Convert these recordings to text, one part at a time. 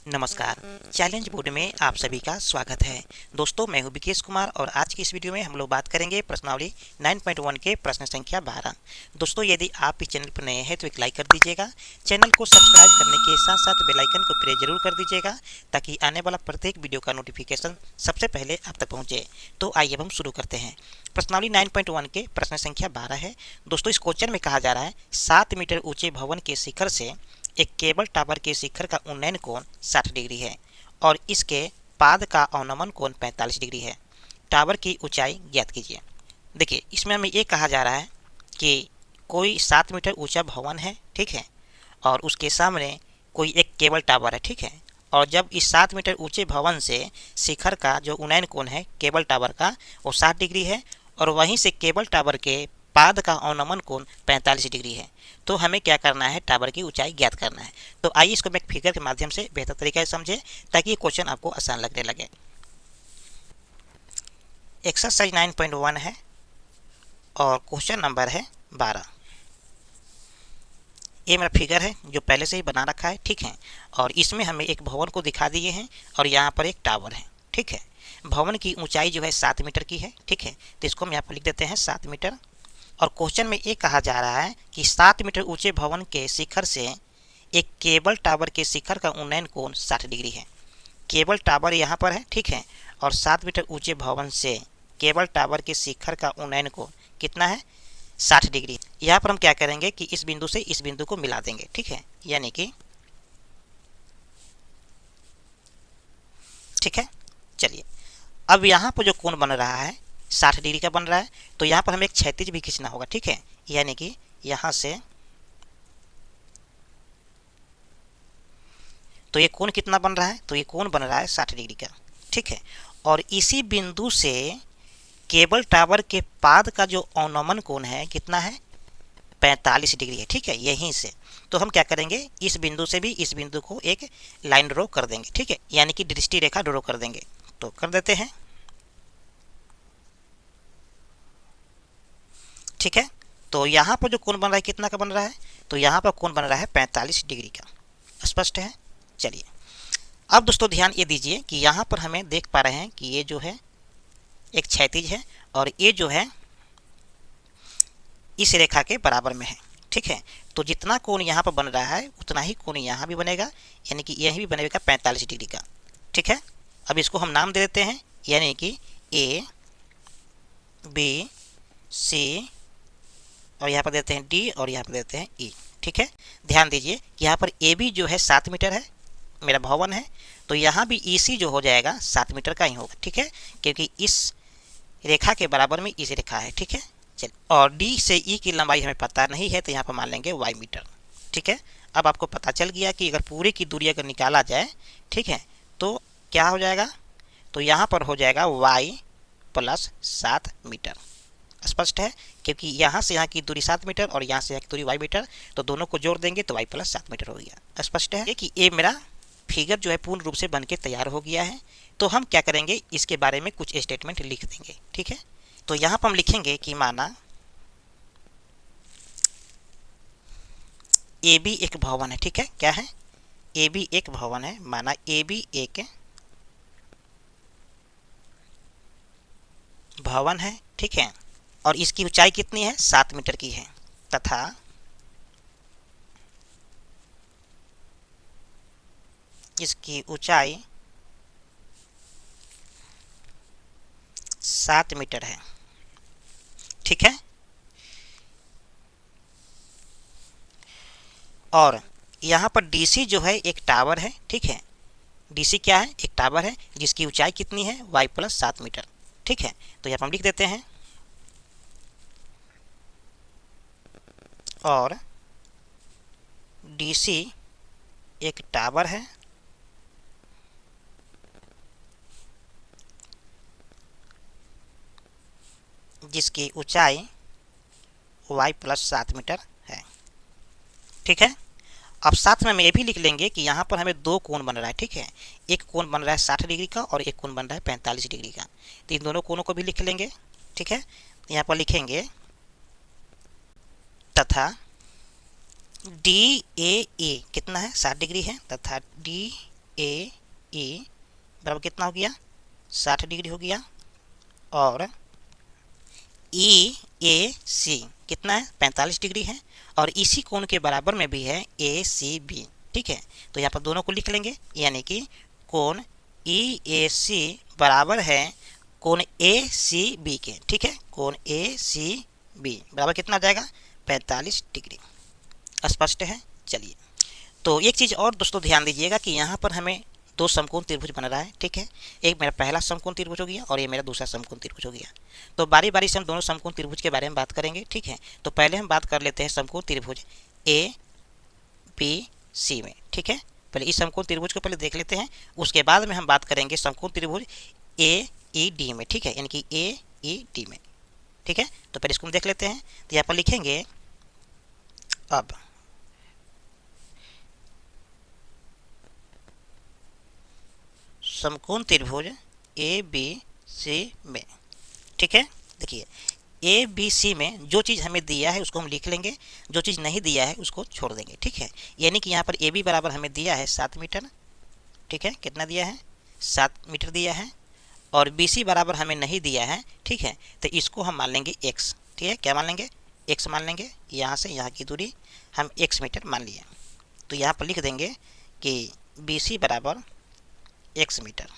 नमस्कार। Challenge board में आप सभी का स्वागत है। दोस्तों, मैं हूं विकेश कुमार और आज की इस वीडियो में हम लोग बात करेंगे प्रश्नावली 9.1 के प्रश्न संख्या 12। दोस्तों, यदि आप इस चैनल पर नए हैं तो एक लाइक कर दीजिएगा। चैनल को सब्सक्राइब करने के साथ साथ बेल आइकन को प्रेस जरूर कर दीजिएगा ताकि आने वाला प्रत्येक वीडियो का नोटिफिकेशन सबसे पहले आप तक पहुंचे। तो आइए अब हम शुरू करते हैं। प्रश्नावली 9.1 के प्रश्न संख्या 12 है। दोस्तों, इस क्वेश्चन में कहा जा रहा है 7 मीटर ऊंचे भवन के शिखर से एक केबल टावर के शिखर का उन्नयन कोण 60 डिग्री है और इसके पाद का अवनमन कोण 45 डिग्री है। टावर की ऊंचाई ज्ञात कीजिए। देखिए, इसमें हमें ये कहा जा रहा है कि कोई 7 मीटर ऊंचा भवन है, ठीक है, और उसके सामने कोई एक केबल टावर है, ठीक है। और जब इस 7 मीटर ऊंचे भवन से शिखर का जो उन्नयन कोण है केबल टावर का वो 60 डिग्री है और वहीं से केबल टावर के पाद का अवनमन कोण 45 डिग्री है। तो हमें क्या करना है, टावर की ऊंचाई ज्ञात करना है। तो आइए इसको मैं एक फिगर के माध्यम से बेहतर तरीके से समझे ताकि ये क्वेश्चन आपको आसान लगने लगे। एक्सरसाइज 9.1 है और क्वेश्चन नंबर है 12। ये मेरा फिगर है जो पहले से ही बना रखा है, ठीक है। और इसमें हमें एक भवन को दिखा दिए हैं और यहाँ पर एक टावर है, ठीक है। भवन की ऊंचाई जो है 7 मीटर की है, ठीक है। तो इसको हम यहाँ पर लिख देते हैं 7 मीटर। और क्वेश्चन में ये कहा जा रहा है कि 7 मीटर ऊंचे भवन के शिखर से एक केबल टावर के शिखर का उन्नयन कोण 60 डिग्री है। केबल टावर यहाँ पर है, ठीक है, और 7 मीटर ऊंचे भवन से केबल टावर के शिखर का उन्नयन कोण कितना है, 60 डिग्री। यहाँ पर हम क्या करेंगे कि इस बिंदु से इस बिंदु को मिला देंगे, ठीक है, यानी कि ठीक है। चलिए, अब यहाँ पर जो कोण बन रहा है 60 डिग्री का बन रहा है, तो यहाँ पर हमें एक क्षैतिज भी खींचना होगा, ठीक है। यानी कि यहाँ से तो ये कोण कितना बन रहा है, तो ये कोण बन रहा है 60 डिग्री का, ठीक है। और इसी बिंदु से केबल टावर के पाद का जो अवनमन कोण है कितना है, 45 डिग्री है, ठीक है, यहीं से। तो हम क्या करेंगे, इस बिंदु से भी इस बिंदु को एक लाइन ड्रॉ कर देंगे, ठीक है, यानी कि दृष्टि रेखा ड्रॉ कर देंगे। तो कर देते हैं, ठीक है। तो यहाँ पर जो कोण बन रहा है कितना का बन रहा है, तो यहाँ पर कोण बन रहा है 45 डिग्री का। स्पष्ट है। चलिए, अब दोस्तों ध्यान ये दीजिए कि यहाँ पर हमें देख पा रहे हैं कि ये जो है एक क्षैतिज है और ये जो है इस रेखा के बराबर में है, ठीक है। तो जितना कोण यहाँ पर बन रहा है उतना ही कोण यहाँ भी बनेगा, यानी कि यही भी बनेगा 45 डिग्री का, ठीक है। अब इसको हम नाम दे देते हैं, यानी कि ए बी सी और यहाँ पर देते हैं डी और यहाँ पर देते हैं ई, ठीक है। ध्यान दीजिए कि यहाँ पर ए बी जो है 7 मीटर है, मेरा भवन है, तो यहाँ भी ई सी जो हो जाएगा 7 मीटर का ही होगा, ठीक है, क्योंकि इस रेखा के बराबर में इस रेखा है, ठीक है। चलिए, और डी से ई की लंबाई हमें पता नहीं है तो यहाँ पर मान लेंगे वाई मीटर, ठीक है। अब आपको पता चल गया कि अगर पूरे की दूरी अगर निकाला जाए, ठीक है, तो क्या हो जाएगा, तो यहाँ पर हो जाएगा वाई प्लस 7 मीटर। स्पष्ट है, क्योंकि यहाँ से यहाँ की दूरी 7 मीटर और यहाँ से यहाँ की दूरी वाई मीटर, तो दोनों को जोड़ देंगे तो वाई प्लस 7 मीटर हो गया। स्पष्ट है कि ये मेरा फिगर जो है पूर्ण रूप से बन के तैयार हो गया है। तो हम क्या करेंगे, इसके बारे में कुछ स्टेटमेंट लिख देंगे, ठीक है। तो यहाँ पर हम लिखेंगे कि माना ए बी एक भवन है, ठीक है, क्या है, ए बी एक भवन है। माना ए बी एक भवन है, ठीक है, और इसकी ऊंचाई कितनी है, 7 मीटर की है, तथा इसकी ऊंचाई 7 मीटर है, ठीक है। और यहाँ पर डीसी जो है एक टावर है, ठीक है, डीसी क्या है, एक टावर है जिसकी ऊंचाई कितनी है, वाई प्लस 7 मीटर, ठीक है। तो यहाँ पर हम लिख देते हैं, और डीसी एक टावर है जिसकी ऊंचाई वाई प्लस 7 मीटर है, ठीक है। अब साथ में हम ये भी लिख लेंगे कि यहाँ पर हमें दो कोण बन रहा है, ठीक है। एक कोण बन रहा है 60 डिग्री का और एक कोण बन रहा है 45 डिग्री का। तो इन दोनों कोणों को भी लिख लेंगे, ठीक है। यहाँ पर लिखेंगे तथा डी ए ए कितना है, 60 डिग्री है, तथा डी ए ई बराबर कितना हो गया 60 डिग्री हो गया, और ई ए सी कितना है 45 डिग्री है, और इसी कोण के बराबर में भी है ए सी बी। ठीक है, तो यहाँ पर दोनों को लिख लेंगे, यानी कि कोण ई ए सी बराबर है कोण ए सी बी के। ठीक है, कोण ए सी बी बराबर कितना आ जाएगा 45 डिग्री। स्पष्ट है। चलिए, तो एक चीज़ और दोस्तों ध्यान दीजिएगा कि यहाँ पर हमें दो समकोण त्रिभुज बन रहा है। ठीक है, एक मेरा पहला समकोण त्रिभुज हो गया और ये मेरा दूसरा समकोण त्रिभुज हो गया। तो बारी बारी से हम दोनों समकोण त्रिभुज के बारे में बात करेंगे। ठीक है, तो पहले हम बात कर लेते हैं समकोण त्रिभुज ए बी सी में। ठीक है, पहले इस समकोण त्रिभुज को पहले देख लेते हैं, उसके बाद में हम बात करेंगे समकोण त्रिभुज ए ई डी में। ठीक है, यानी कि ए ई डी में। ठीक है, तो पहले इसको हम देख लेते हैं। तो यहाँ पर लिखेंगे अब समकोण त्रिभुज ए बी सी में। ठीक है, देखिए ए बी सी में जो चीज़ हमें दिया है उसको हम लिख लेंगे, जो चीज़ नहीं दिया है उसको छोड़ देंगे। ठीक है, यानी कि यहाँ पर ए बी बराबर हमें दिया है 7 मीटर। ठीक है, कितना दिया है 7 मीटर दिया है, और बी सी बराबर हमें नहीं दिया है। ठीक है, तो इसको हम मान लेंगे x। ठीक है, क्या मान लेंगे x मान लेंगे, यहाँ से यहाँ की दूरी हम x मीटर मान लिए। तो यहाँ पर लिख देंगे कि बी सी बराबर x मीटर।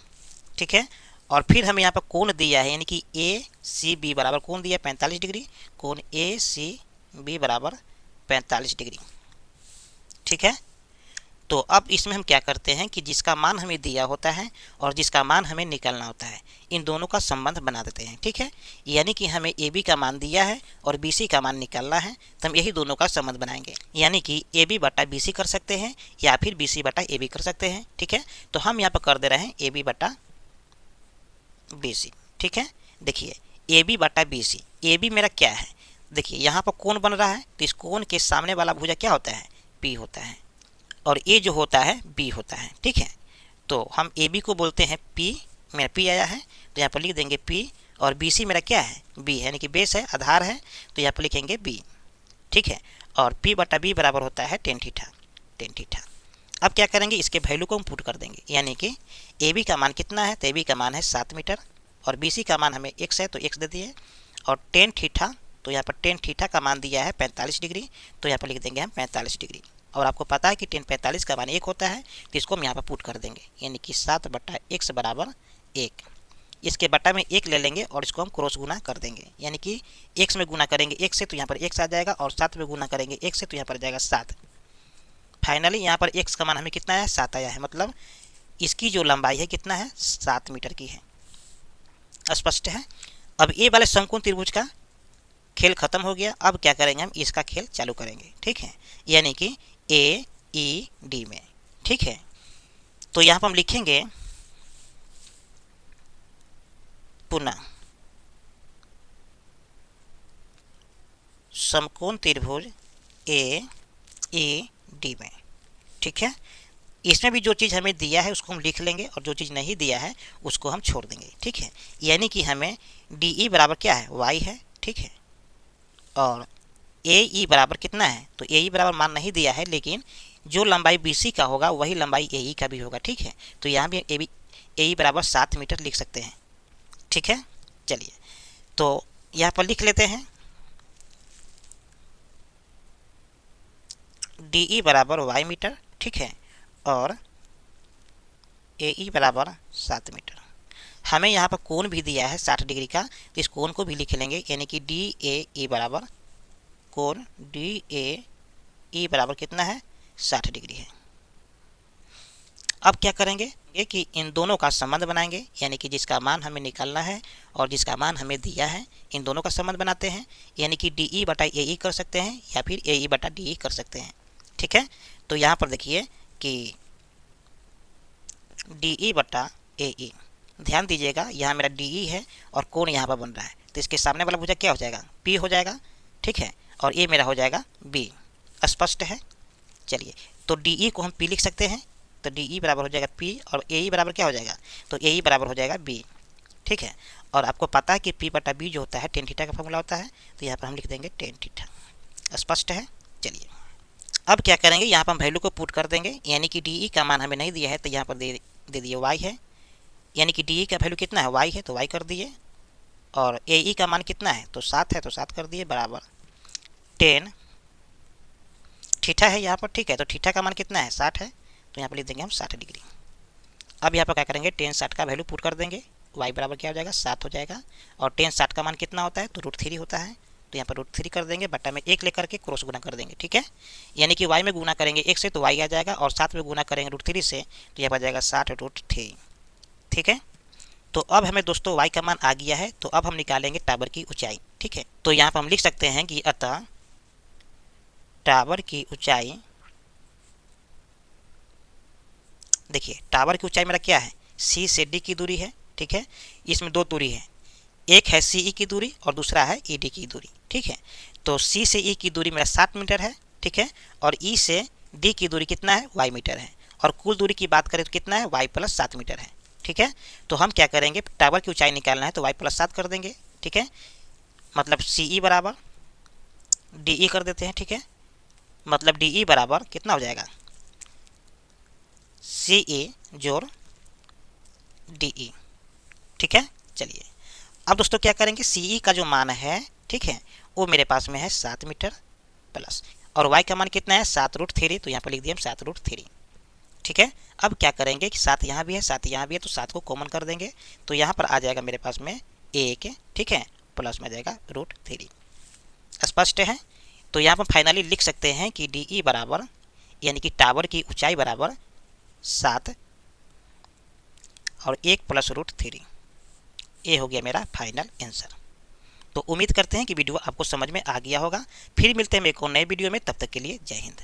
ठीक है, और फिर हमें यहाँ पर कोण दिया है, यानी कि ए सी बी बराबर कोण दिया 45 डिग्री, कोण ए सी बी बराबर 45 डिग्री। ठीक है, तो अब इसमें हम क्या करते हैं कि जिसका मान हमें दिया होता है और जिसका मान हमें निकालना होता है, इन दोनों का संबंध बना देते हैं। ठीक है, यानी कि हमें ए बी का मान दिया है और बी सी का मान निकालना है, तो हम यही दोनों का संबंध बनाएंगे, यानी कि ए बी बटा बी सी कर सकते हैं या फिर बी सी बटा ए बी कर सकते हैं। ठीक है, तो हम यहाँ पर कर दे रहे हैं ए बी बटा बी सी। ठीक है, देखिए ए बी बटा बी सी, ए बी मेरा क्या है, देखिए यहाँ पर कोण बन रहा है, तो इस कोण के सामने वाला भुजा क्या होता है पी होता है, और ए जो होता है बी होता है। ठीक है, तो हम ए बी को बोलते हैं पी, मेरा पी आया है तो यहाँ पर लिख देंगे पी, और बी सी मेरा क्या है बी है, यानी कि बेस है आधार है, तो यहाँ पर लिखेंगे बी। ठीक है, और पी बटा बी बराबर होता है टेन थीटा, टेन थीटा। अब क्या करेंगे, इसके वैल्यू को हम पुट कर देंगे, यानी कि ए बी का मान कितना है, तो ए बी का मान है 7 मीटर, और बी सी का मान हमें x है तो x दे दिए, और टेन थीटा, तो यहाँ पर टेन थीटा का मान दिया है 45 डिग्री, तो यहाँ पर लिख देंगे हम 45 डिग्री। और आपको पता है कि टेन 45 का मान 1 होता है, तो इसको हम यहाँ पर पुट कर देंगे, यानी कि 7 बटा x बराबर 1। इसके बटा में 1 ले लेंगे और इसको हम क्रॉस गुना कर देंगे, यानी कि x में गुना करेंगे 1 से तो यहाँ पर x आ जाएगा, और 7 में गुना करेंगे 1 से तो यहाँ पर जाएगा 7। फाइनली यहाँ पर x का मान हमें कितना है 7 आया है, मतलब इसकी जो लंबाई है कितना है 7 मीटर की है। स्पष्ट है। अब ए वाले समकोण त्रिभुज का खेल खत्म हो गया, अब क्या करेंगे हम इसका खेल चालू करेंगे। ठीक है, यानी कि ए ई डी में। ठीक है, तो यहाँ पर हम लिखेंगे पुनः समकोण त्रिभुज ए ई डी में। ठीक है, इसमें भी जो चीज़ हमें दिया है उसको हम लिख लेंगे, और जो चीज़ नहीं दिया है उसको हम छोड़ देंगे। ठीक है, यानी कि हमें डी ई बराबर क्या है y है। ठीक है, और ए ई बराबर कितना है, तो ए ई बराबर मान नहीं दिया है, लेकिन जो लंबाई बी सी का होगा वही लंबाई ए ई का भी होगा। ठीक है, तो यहाँ भी ए ई बराबर 7 मीटर लिख सकते हैं। ठीक है, चलिए तो यहाँ पर लिख लेते हैं डी ई बराबर y मीटर। ठीक है, और ए ई बराबर 7 मीटर। हमें यहाँ पर कोण भी दिया है 60 डिग्री का, तो इस कोण को भी लिख लेंगे, यानी कि डी ए ई बराबर कोण डी ए ई बराबर कितना है 60 डिग्री है। अब क्या करेंगे कि इन दोनों का संबंध बनाएंगे, यानी कि जिसका मान हमें निकालना है और जिसका मान हमें दिया है, इन दोनों का संबंध बनाते हैं, यानी कि डी ई बटा ए ई कर सकते हैं या फिर ए ई बटा डी ई कर सकते हैं। ठीक है, तो यहाँ पर देखिए कि डी ई बटा ए ई, ध्यान दीजिएगा यहाँ मेरा डी ई है और कोण यहाँ पर बन रहा है, तो इसके सामने वाला भुजा क्या हो जाएगा पी हो जाएगा। ठीक है, और ये मेरा हो जाएगा बी। स्पष्ट है। चलिए, तो डी ई को हम पी लिख सकते हैं, तो डी ई बराबर हो जाएगा पी, और ए ई बराबर क्या हो जाएगा, तो ए ई बराबर हो जाएगा बी। ठीक है, और आपको पता है कि पी बटा बी जो होता है टेन थीटा का फॉर्मूला होता है, तो यहाँ पर हम लिख देंगे टेन थीटा। स्पष्ट है। चलिए अब क्या करेंगे, यहाँ पर हम वैल्यू को पुट कर देंगे, यानी कि डी ई का मान हमें नहीं दिया है तो यहाँ पर दे दिए वाई है, यानी कि डी ई का वैल्यू कितना है, वाई है तो वाई कर दिए, और ए ई का मान कितना है तो 7 है तो 7 कर दिए, बराबर 10 थीटा है यहाँ पर, ठीक है। तो थीटा का मान कितना है, 60 है, तो यहाँ पर लिख देंगे हम 60 डिग्री। अब यहाँ पर क्या करेंगे, 10 60 का वैल्यू पुट कर देंगे, y बराबर क्या हो जाएगा, 7 हो जाएगा, और 10 60 का मान कितना होता है तो √3 होता है, तो यहाँ पर √3 कर देंगे, बट्टा में 1 लेकर के क्रॉस गुना कर देंगे, ठीक है। यानी कि y में गुना करेंगे 1 से तो y आ जाएगा, और 7 में गुना करेंगे √3 से तो यहाँ पर जाएगा 60√3, ठीक है। तो अब हमें दोस्तों y का मान आ गया है, तो अब हम निकालेंगे टावर की ऊंचाई, ठीक है। तो यहाँ पर हम लिख सकते हैं कि अतः टावर की ऊंचाई, देखिए टावर की ऊंचाई मेरा क्या है, सी से डी की दूरी है, ठीक है। इसमें दो दूरी है, एक है सी ई की दूरी और दूसरा है ई डी की दूरी, ठीक है। तो सी से ई की दूरी मेरा 7 मीटर है, ठीक है, और ई से डी की दूरी कितना है, वाई मीटर है, और कुल दूरी की बात करें तो कितना है, वाई प्लस 7 मीटर है, ठीक है। तो हम क्या करेंगे, टावर की ऊंचाई निकालना है तो वाई प्लस 7 कर देंगे, ठीक है, मतलब सी ई बराबर डी ई कर देते हैं, ठीक है, मतलब डी ई बराबर कितना हो जाएगा, सी ई जोड़ डी ई, ठीक है। चलिए अब दोस्तों क्या करेंगे, सी ई का जो मान है, ठीक है, वो मेरे पास में है 7 मीटर प्लस, और y का मान कितना है 7√3, तो यहाँ पर लिख दिया हम 7√3, ठीक है। अब क्या करेंगे कि 7 यहाँ भी है 7 यहाँ भी है, तो 7 को कॉमन कर देंगे, तो यहाँ पर आ जाएगा मेरे पास में 1, ठीक है, प्लस में जाएगा √3, स्पष्ट है। तो यहाँ पर फाइनली लिख सकते हैं कि डी ई बराबर, यानी कि टावर की ऊंचाई बराबर 7 और 1 प्लस √3, ये हो गया मेरा फाइनल आंसर। तो उम्मीद करते हैं कि वीडियो आपको समझ में आ गया होगा। फिर मिलते हैं एक और नए वीडियो में, तब तक के लिए जय हिंद।